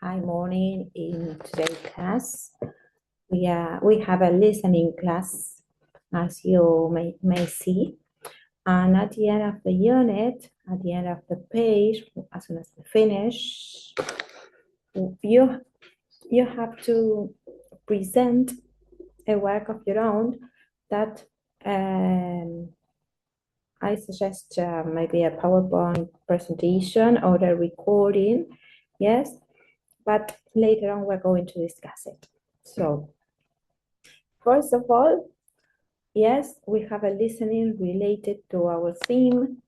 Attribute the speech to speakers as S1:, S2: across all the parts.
S1: Hi, morning. In today's class, we have a listening class, as you may see. And at the end of the unit, at the end of the page, as soon as we finish, you have to present a work of your own that I suggest maybe a PowerPoint presentation or a recording, yes, but later on we're going to discuss it. So, first of all, yes, we have a listening related to our theme.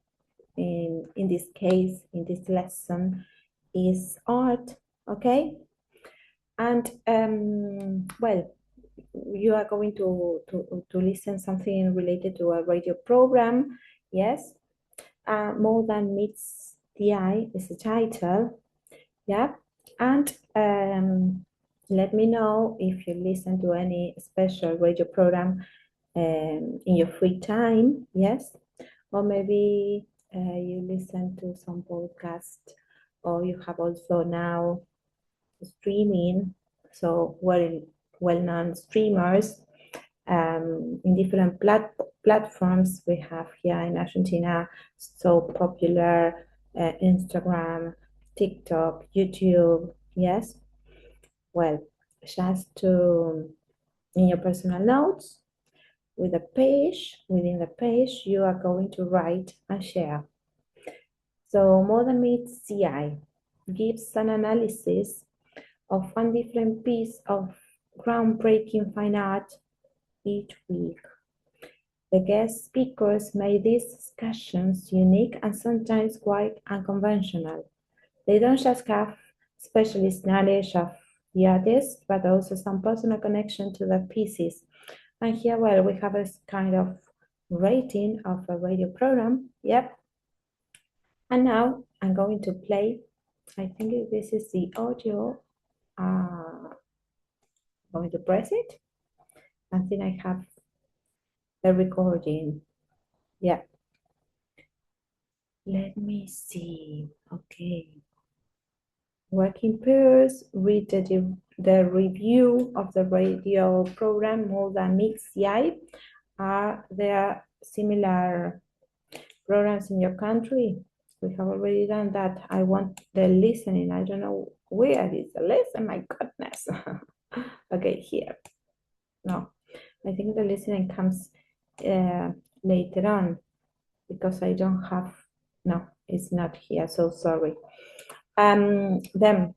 S1: In this case, in this lesson, is art, okay? And well, you are going to listen something related to a radio program, yes? More Than Meets the Eye is the title, yeah? And let me know if you listen to any special radio program in your free time, yes? Or maybe you listen to some podcast, or you have also now streaming, so well-known streamers in different platforms we have here in Argentina, so popular Instagram, TikTok, YouTube, yes? Well, just to, in your personal notes, with a page, within the page, you are going to write and share. So More Than Meets the Eye gives an analysis of one different piece of groundbreaking fine art each week. The guest speakers made these discussions unique and sometimes quite unconventional. They don't just have specialist knowledge of the artist, but also some personal connection to the pieces. And here, well, we have a kind of rating of a radio program. Yep. And now I'm going to play. I think this is the audio. I'm going to press it. I think I have the recording. Yeah. Let me see. Okay. Work in pairs, read the review of the radio program More Than Meets the Eye. Are there similar programs in your country? We have already done that. I want the listening. I don't know where is the lesson. My goodness. Okay, here. No, I think the listening comes later on because I don't have. No, it's not here. So sorry. Then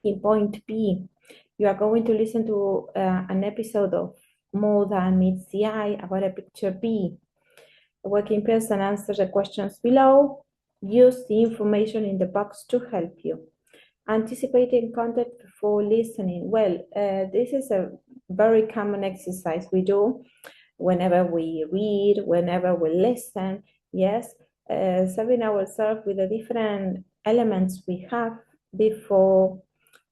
S1: in point B, you are going to listen to an episode of More Than Meets the Eye about a picture B. Work in pairs and answer the questions below. Use the information in the box to help you. Anticipating content before listening. Well, this is a very common exercise we do whenever we read, whenever we listen. Yes, serving ourselves with the different elements we have before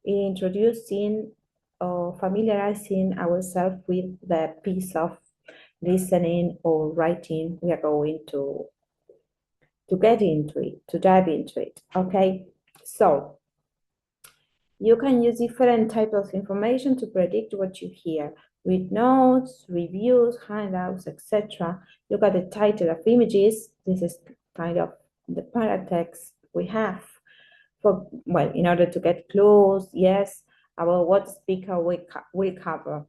S1: introducing or familiarizing ourselves with the piece of listening or writing we are going to get into it, to dive into it. Okay, so you can use different types of information to predict what you hear. Read notes, reviews, handouts, etc. Look at the title of images. This is kind of the paratext we have for, well, in order to get clues, yes, about what speaker will cover.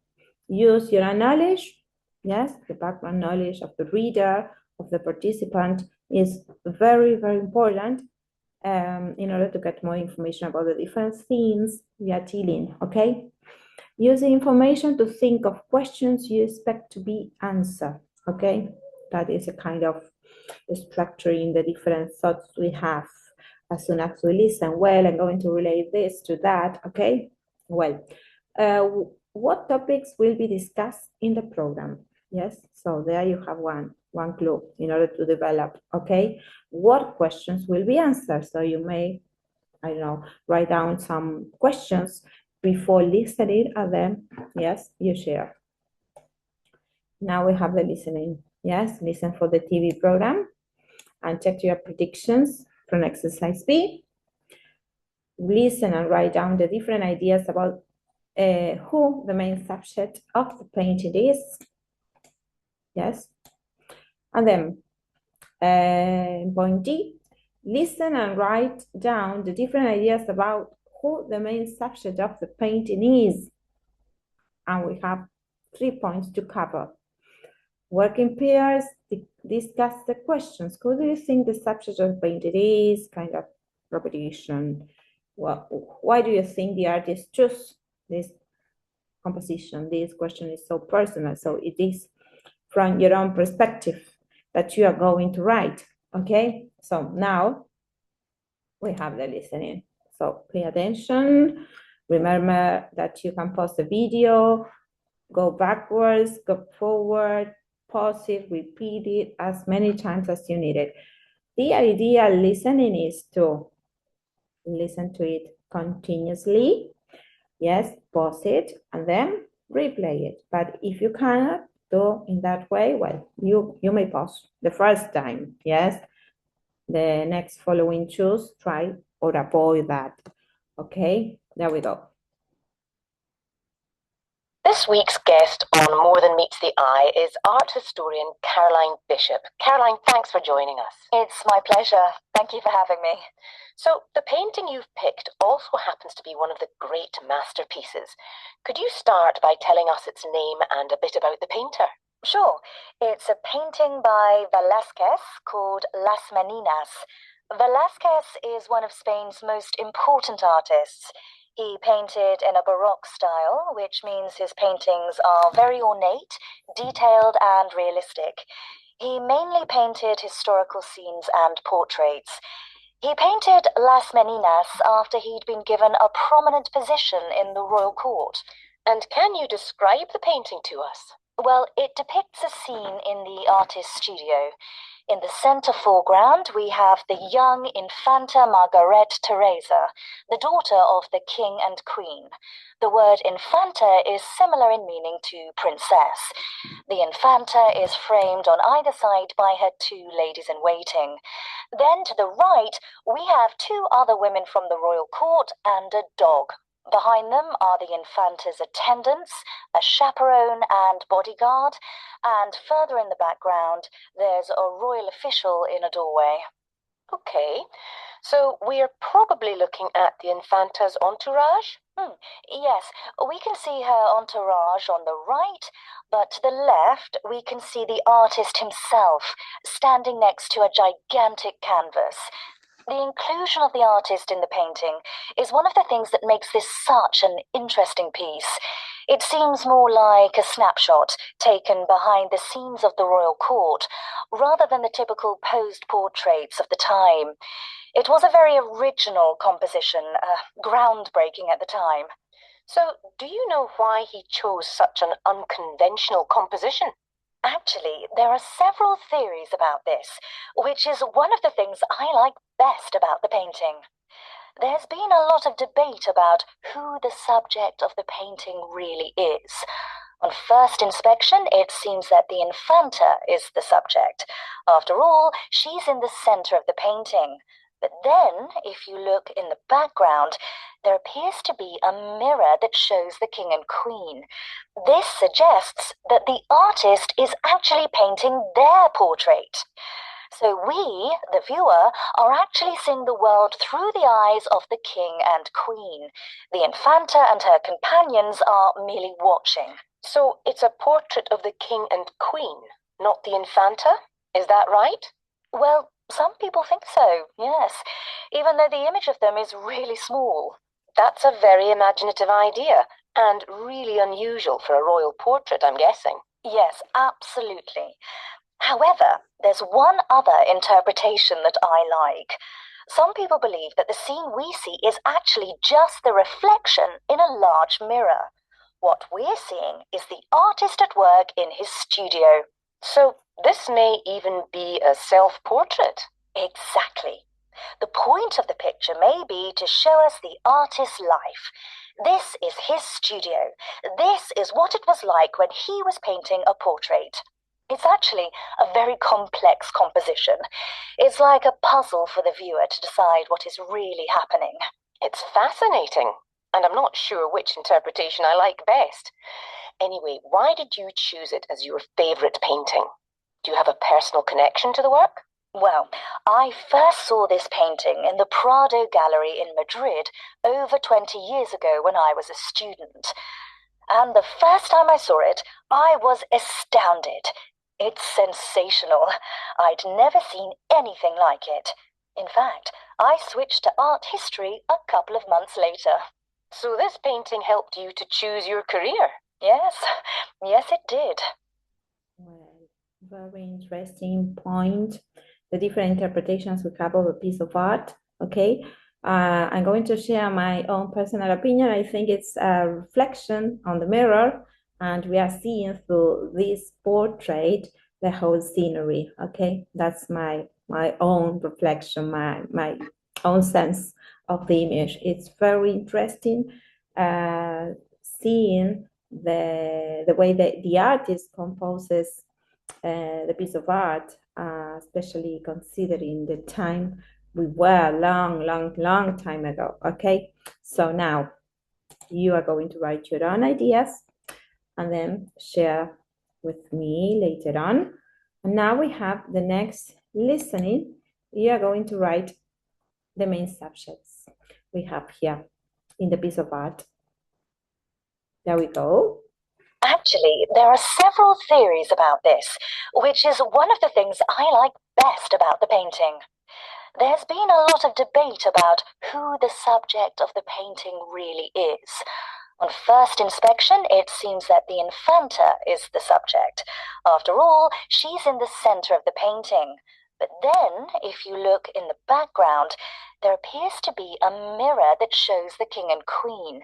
S1: Use your knowledge, yes, the background knowledge of the reader, of the participant is very, very important in order to get more information about the different themes we are dealing, okay? Use the information to think of questions you expect to be answered, okay? That is a kind of structuring the different thoughts we have as soon as we listen. Well, I'm going to relate this to that, okay? Well, what topics will be discussed in the program? Yes, so there you have one clue in order to develop, okay? What questions will be answered? So you may, I don't know, write down some questions before listening, and then, yes, you share. Now we have the listening. Yes, listen for the TV program and check your predictions from exercise B. listen and write down the different ideas about who the main subject of the painting is. Yes. And then point D, listen and write down the different ideas about who the main subject of the painting is. And we have 3 points to cover. Work in pairs, discuss the questions. Who do you think the subject of the painting is? Kind of repetition. Well, why do you think the artist chose this composition? This question is so personal, so it is from your own perspective that you are going to write, okay? So now we have the listening. So pay attention. Remember that you can pause the video, go backwards, go forward, pause it, repeat it as many times as you need it. The idea listening is to listen to it continuously. Yes, pause it and then replay it. But if you cannot do in that way, well, you may pause the first time. Yes, the next following choose, try or avoid that. Okay, there we go.
S2: This week's guest on More Than Meets the Eye is art historian Caroline Bishop. Caroline, thanks for joining us.
S3: It's my pleasure. Thank you for having me.
S2: So, the painting you've picked also happens to be one of the great masterpieces. Could you start by telling us its name and a bit about the painter?
S3: Sure. It's a painting by Velázquez called Las Meninas. Velázquez is one of Spain's most important artists. He painted in a Baroque style, which means his paintings are very ornate, detailed, and realistic. He mainly painted historical scenes and portraits. He painted Las Meninas after he'd been given a prominent position in the royal court.
S2: And can you describe the painting to us?
S3: Well, it depicts a scene in the artist's studio. In the center foreground, we have the young Infanta Margaret Teresa, the daughter of the king and queen. The word infanta is similar in meaning to princess. The infanta is framed on either side by her 2 ladies-in-waiting. Then to the right, we have 2 other women from the royal court and a dog. Behind them are the Infanta's attendants, a chaperone and bodyguard, and further in the background, there's a royal official in a doorway.
S2: Okay, so we're probably looking at the Infanta's entourage?
S3: Yes, we can see her entourage on the right, but to the left, we can see the artist himself, standing next to a gigantic canvas. The inclusion of the artist in the painting is one of the things that makes this such an interesting piece. It seems more like a snapshot taken behind the scenes of the royal court, rather than the typical posed portraits of the time. It was a very original composition, groundbreaking at the time.
S2: So, do you know why he chose such an unconventional composition?
S3: Actually, there are several theories about this, which is one of the things I like best about the painting. There's been a lot of debate about who the subject of the painting really is. On first inspection, it seems that the Infanta is the subject. After all, she's in the center of the painting. But then, if you look in the background, there appears to be a mirror that shows the king and queen. This suggests that the artist is actually painting their portrait. So we, the viewer, are actually seeing the world through the eyes of the king and queen. The Infanta and her companions are merely watching.
S2: So it's a portrait of the king and queen, not the Infanta? Is that right?
S3: Well, some people think so, yes, even though the image of them is really small.
S2: That's a very imaginative idea, and really unusual for a royal portrait, I'm guessing.
S3: Yes, absolutely. However, there's one other interpretation that I like. Some people believe that the scene we see is actually just the reflection in a large mirror. What we're seeing is the artist at work in his studio.
S2: So this may even be a self-portrait.
S3: Exactly. The point of the picture may be to show us the artist's life. This is his studio. This is what it was like when he was painting a portrait. It's actually a very complex composition. It's like a puzzle for the viewer to decide what is really happening.
S2: It's fascinating, and I'm not sure which interpretation I like best. Anyway, why did you choose it as your favourite painting? Do you have a personal connection to the work?
S3: Well, I first saw this painting in the Prado Gallery in Madrid over 20 years ago when I was a student. And the first time I saw it, I was astounded. It's sensational. I'd never seen anything like it. In fact, I switched to art history a couple of months later.
S2: So this painting helped you to choose your career?
S3: Yes, yes it did.
S1: Well, very interesting point. The different interpretations we have of a piece of art. Okay, I'm going to share my own personal opinion. I think it's a reflection on the mirror, and we are seeing through this portrait the whole scenery. Okay, that's my own reflection, my own sense of the image. It's very interesting seeing the way that the artist composes the piece of art, especially considering the time we were long time ago. Okay, so now you are going to write your own ideas and then share with me later on. And now we have the next listening. You are going to write the main subjects we have here in the piece of art. There we go.
S3: Actually, there are several theories about this, which is one of the things I like best about the painting. There's been a lot of debate about who the subject of the painting really is. On first inspection, it seems that the Infanta is the subject. After all, she's in the center of the painting. But then, if you look in the background, there appears to be a mirror that shows the king and queen.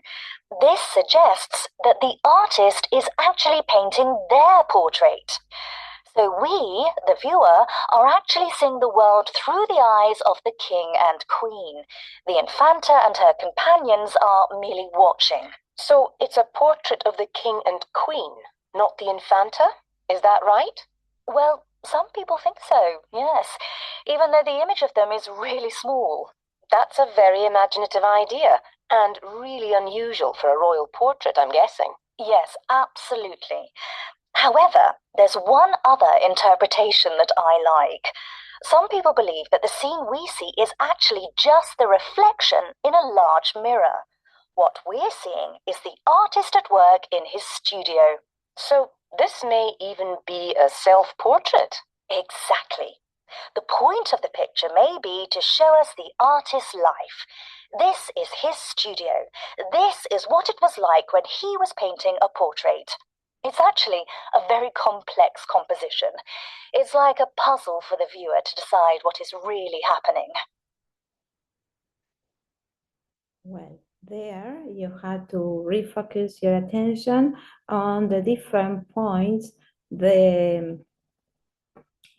S3: This suggests that the artist is actually painting their portrait. So we, the viewer, are actually seeing the world through the eyes of the king and queen. The Infanta and her companions are merely watching.
S2: So it's a portrait of the king and queen, not the Infanta? Is that right?
S3: Well, some people think so, yes, even though the image of them is really small.
S2: That's a very imaginative idea, and really unusual for a royal portrait, I'm guessing.
S3: Yes, absolutely. However, there's one other interpretation that I like. Some people believe that the scene we see is actually just the reflection in a large mirror. What we're seeing is the artist at work in his studio.
S2: So this may even be a self-portrait.
S3: Exactly. The point of the picture may be to show us the artist's life. This is his studio. This is what it was like when he was painting a portrait. It's actually a very complex composition. It's like a puzzle for the viewer to decide what is really happening.
S1: Well, there you had to refocus your attention on the different points the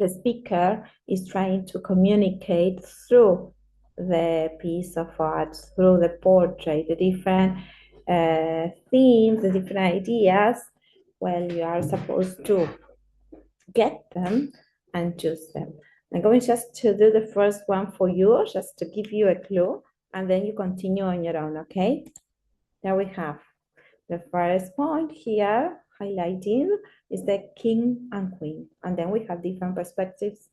S1: speaker is trying to communicate through the piece of art, through the portrait, the different themes, the different ideas. Well, you are supposed to get them and choose them. I'm going just to do the first one for you, just to give you a clue, and then you continue on your own, okay? There we have the first point here, highlighting, is the king and queen. And then we have different perspectives,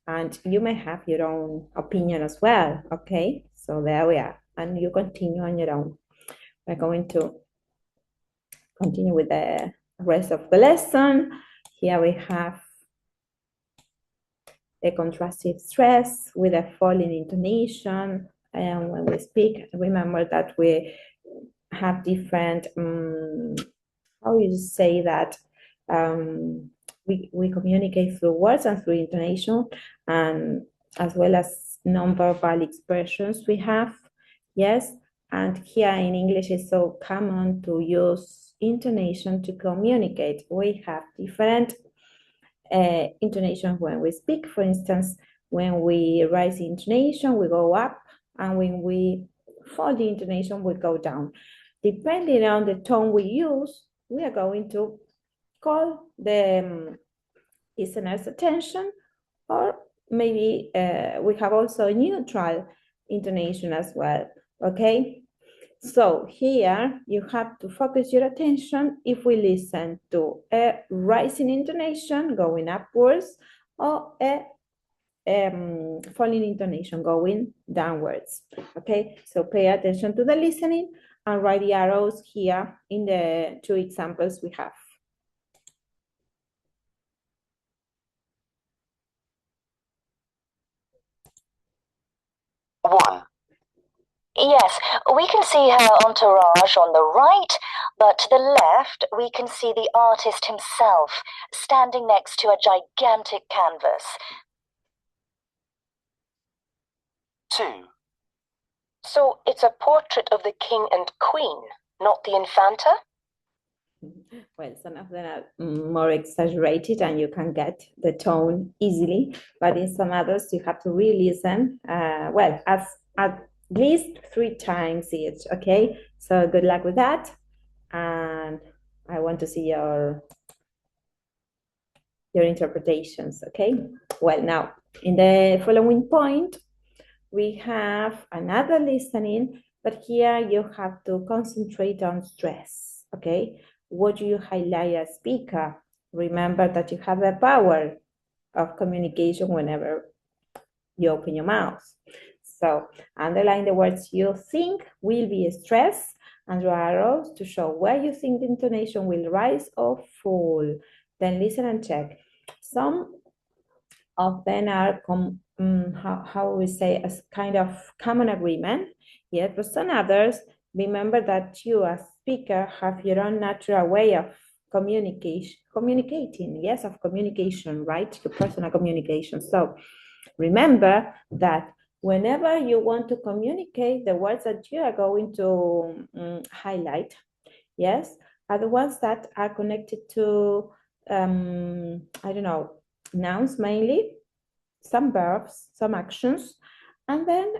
S1: and you may have your own opinion as well, okay? So there we are, and you continue on your own. We're going to continue with the rest of the lesson. Here we have the contrastive stress with a falling intonation. And when we speak, remember that we have different, how you say that, we communicate through words and through intonation, and as well as non-verbal expressions we have, yes. And here in English, it's so common to use intonation to communicate. We have different intonation when we speak. For instance, when we raise the intonation, we go up, and when we fall the intonation, we go down. Depending on the tone we use, we are going to call the listener's attention, or maybe we have also a neutral intonation as well. okay? So here you have to focus your attention if we listen to a rising intonation going upwards or a falling intonation going downwards, okay? So pay attention to the listening and write the arrows here in the two examples we have.
S2: One.
S3: Yes, we can see her entourage on the right, but to the left, we can see the artist himself standing next to a gigantic canvas.
S2: 2. So it's a portrait of the king and queen, not the infanta?
S1: Well, some of them are more exaggerated and you can get the tone easily, but in some others you have to re-listen, well, at least 3 times each, okay? So good luck with that, and I want to see your interpretations, okay? Well, now, in the following point, we have another listening, but here you have to concentrate on stress, okay? What do you highlight as speaker? Remember that you have the power of communication whenever you open your mouth. So underline the words you think will be stress and draw arrows to show where you think the intonation will rise or fall. Then listen and check. Some of them are how we say, as kind of common agreement, yes, but some others, remember that you as speaker have your own natural way of communicating, yes, of communication, right, your personal communication. So remember that whenever you want to communicate, the words that you are going to highlight, yes, are the ones that are connected to I don't know, nouns mainly, some verbs, some actions, and then,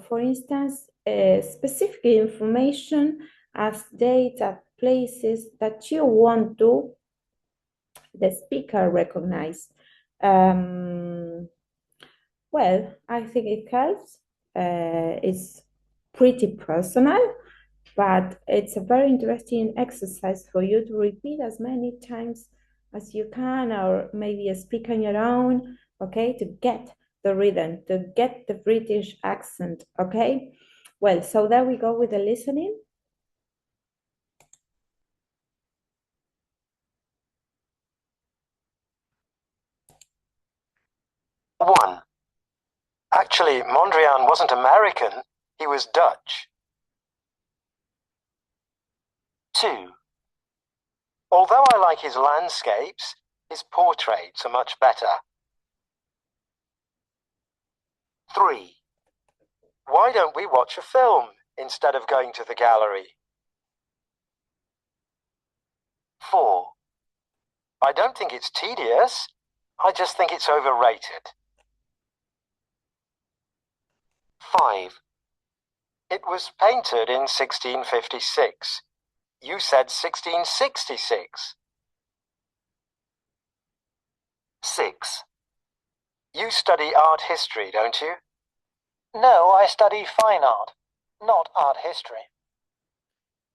S1: for instance, specific information as dates, as places that you want to the speaker recognize. Well, I think it helps. It's pretty personal, but it's a very interesting exercise for you to repeat as many times as you can, or maybe speak on your own, okay, to get the rhythm, to get the British accent, okay? Well, so there we go with the listening.
S4: One. Actually, Mondrian wasn't American, he was Dutch. 2. Although I like his landscapes, his portraits are much better. 3. Why don't we watch a film instead of going to the gallery? 4. I don't think it's tedious, I just think it's overrated. 5. It was painted in 1656. You said 1666. 6. You study art history, don't you?
S5: No, I study fine art, not art history.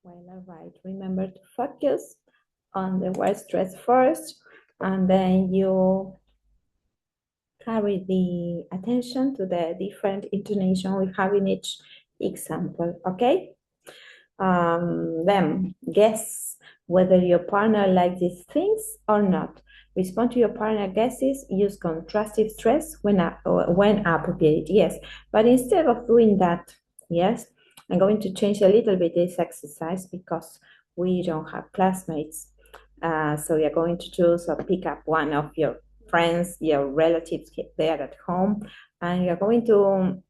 S1: Well, all right. Remember to focus on the word stress first, and then you carry the attention to the different intonation we have in each example, okay? Then guess whether your partner likes these things or not. Respond to your partner guesses, use contrastive stress when appropriate, yes. But instead of doing that, yes, I'm going to change a little bit this exercise because we don't have classmates. So you're going to choose or pick up one of your friends, your relatives there at home, and you're going to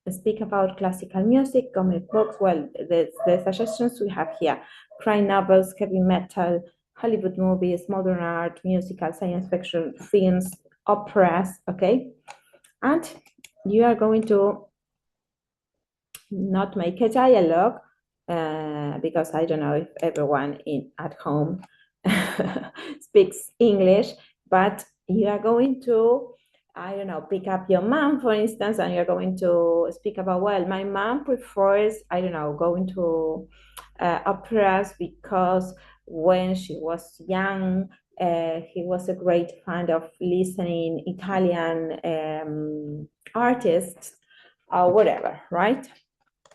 S1: speak about classical music, comic books. Well, the suggestions we have here: crime novels, heavy metal, Hollywood movies, modern art, musical, science fiction, films, operas, okay? And you are going to not make a dialogue because I don't know if everyone at home speaks English, but you are going to I don't know, pick up your mom, for instance, and you're going to speak about, well, my mom prefers, I don't know, going to operas because when she was young, he was a great fan of listening Italian artists or whatever, right?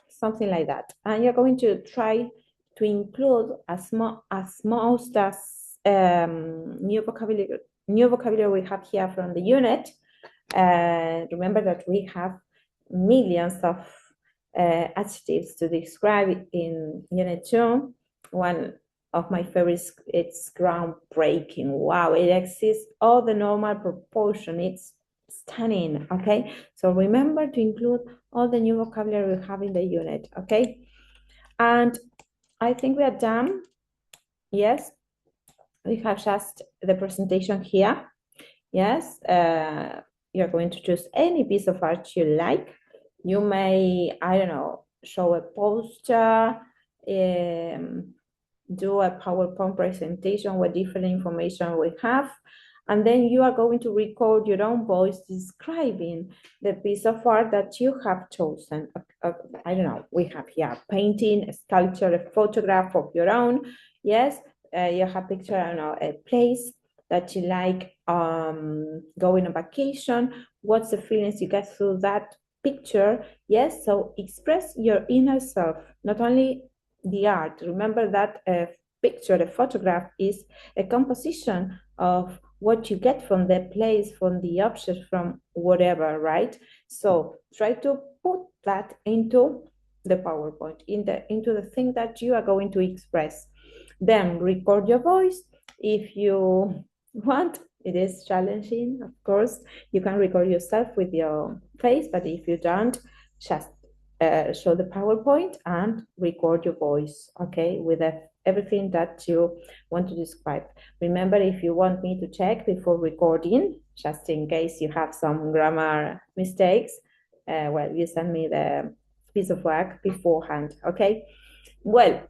S1: Something like that. And you're going to try to include as most as new vocabulary we have here from the unit. Remember that we have millions of adjectives to describe in Unit 2. One of my favorites, it's groundbreaking. Wow, it exceeds all the normal proportion. It's stunning, okay? So remember to include all the new vocabulary we have in the unit, okay? And I think we are done. Yes, we have just the presentation here. Yes, you're going to choose any piece of art you like. You may, I don't know, show a poster, do a PowerPoint presentation with different information we have, and then you are going to record your own voice describing the piece of art that you have chosen. I don't know, we have here a painting, a sculpture, a photograph of your own. Yes, you have picture, I don't know, a place that you like, going on vacation. What's the feelings you get through that picture? Yes, so express your inner self, not only the art. Remember that a picture, a photograph is a composition of what you get from the place, from the object, from whatever, right? So try to put that into the PowerPoint, into the thing that you are going to express. Then record your voice. If you want, it is challenging, of course. You can record yourself with your face, but if you don't, just show the PowerPoint and record your voice, okay, with everything that you want to describe. Remember, if you want me to check before recording, just in case you have some grammar mistakes, well, you send me the piece of work beforehand, okay? Well,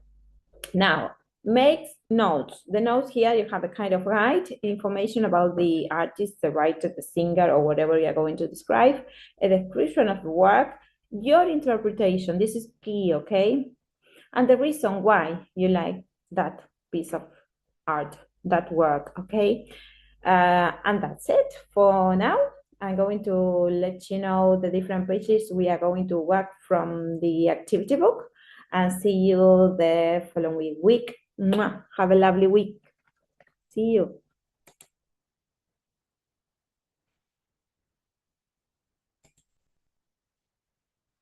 S1: now, make notes. The notes here, you have a kind of write information about the artist, the writer, the singer, or whatever you're going to describe, a description of the work, your interpretation. This is key, okay? And the reason why you like that piece of art, that work, okay? And that's it for now. I'm going to let you know the different pages we are going to work from the activity book, and see you the following week. Mwah. Have a lovely week. See you.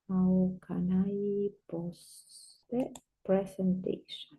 S1: How can I post the presentation?